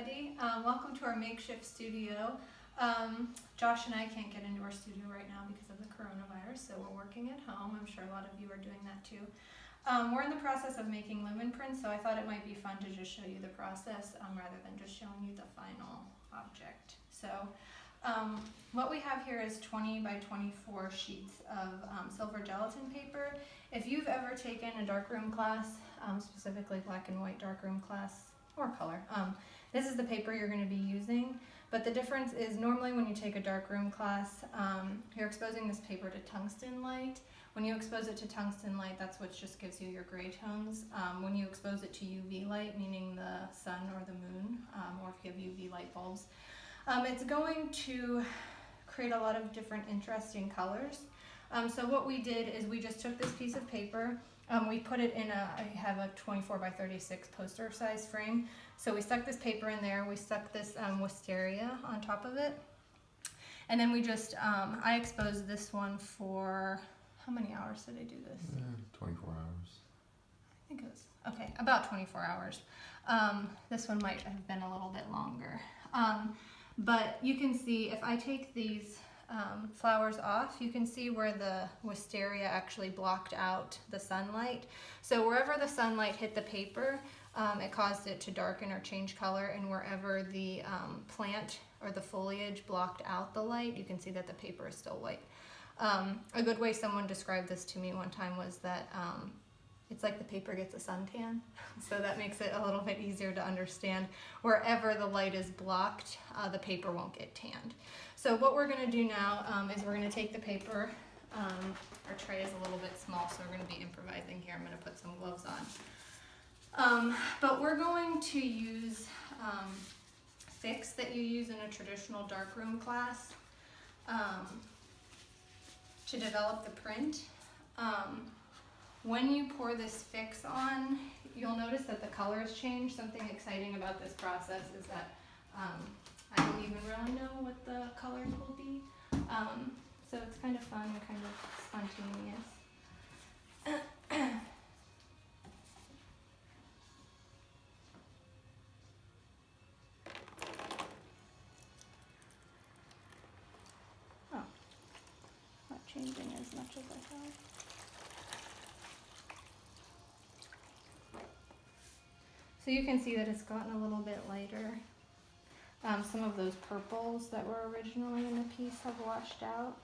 everybody. Welcome to our makeshift studio. Josh and I can't get into our studio right now because of the coronavirus, so we're working at home. I'm sure a lot of you are doing that too. We're in the process of making lumen prints, so I thought it might be fun to just show you the process rather than just showing you the final object. So what we have here is 20 by 24 sheets of silver gelatin paper. If you've ever taken a darkroom class, specifically black and white darkroom class, or color. This is the paper you're going to be using, but the difference is normally when you take a darkroom class, you're exposing this paper to tungsten light. When you expose it to tungsten light, that's what just gives you your gray tones. When you expose it to UV light, meaning the sun or the moon, or if you have UV light bulbs, it's going to create a lot of different interesting colors. So what we did is we just took this piece of paper, we put it in I have a 24 by 36 poster size frame. So we stuck this paper in there, we stuck this wisteria on top of it. And then we just, I exposed this one for, how many hours did I do this? 24 hours. I think it was, okay, about 24 hours. This one might have been a little bit longer. But you can see if I take these flowers off, you can see where the wisteria actually blocked out the sunlight. So wherever the sunlight hit the paper, it caused it to darken or change color, and wherever the plant or the foliage blocked out the light, you can see that the paper is still white. A good way someone described this to me one time was that it's like the paper gets a suntan, so that makes it a little bit easier to understand. Wherever the light is blocked, the paper won't get tanned. So what we're going to do now is we're going to take the paper. Our tray is a little bit small, so we're going to be improvising here. I'm going to put some gloves on. But we're going to use fix that you use in a traditional darkroom class to develop the print. When you pour this fix on, you'll notice that the colors change. Something exciting about this process is that I don't even really know what the colors will be. So it's kind of fun and kind of spontaneous. Oh, not changing as much as I thought. So you can see that it's gotten a little bit lighter. Some of those purples that were originally in the piece have washed out,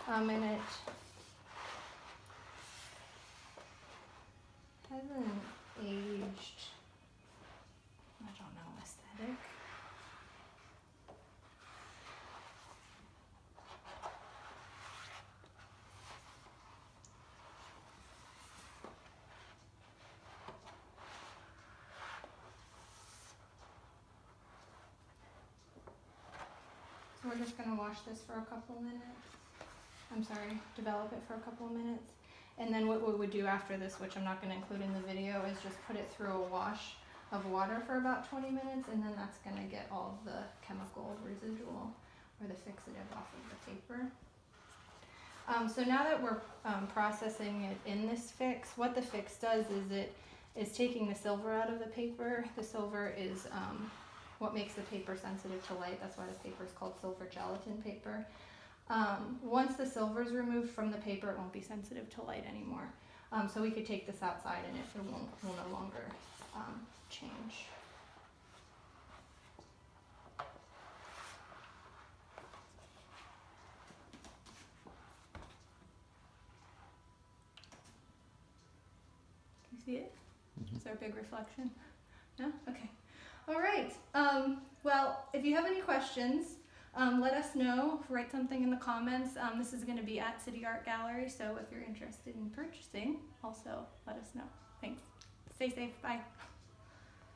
and it hasn't aged, I don't know, aesthetic. So we're just going to wash this for a couple minutes. I'm sorry, develop it for a couple of minutes. And then what we would do after this, which I'm not going to include in the video, is just put it through a wash of water for about 20 minutes, and then that's going to get all of the chemical residual or the fixative off of the paper. So now that we're processing it in this fix, what the fix does is it is taking the silver out of the paper. The silver is what makes the paper sensitive to light. That's why the paper is called silver gelatin paper. Once the silver is removed from the paper, it won't be sensitive to light anymore. So we could take this outside and it will no longer change. Can you see it? Mm-hmm. Is there a big reflection? No? Okay. All right. Well, if you have any questions, let us know. Write something in the comments. This is going to be at City Art Gallery, so if you're interested in purchasing, also let us know. Thanks. Stay safe. Bye.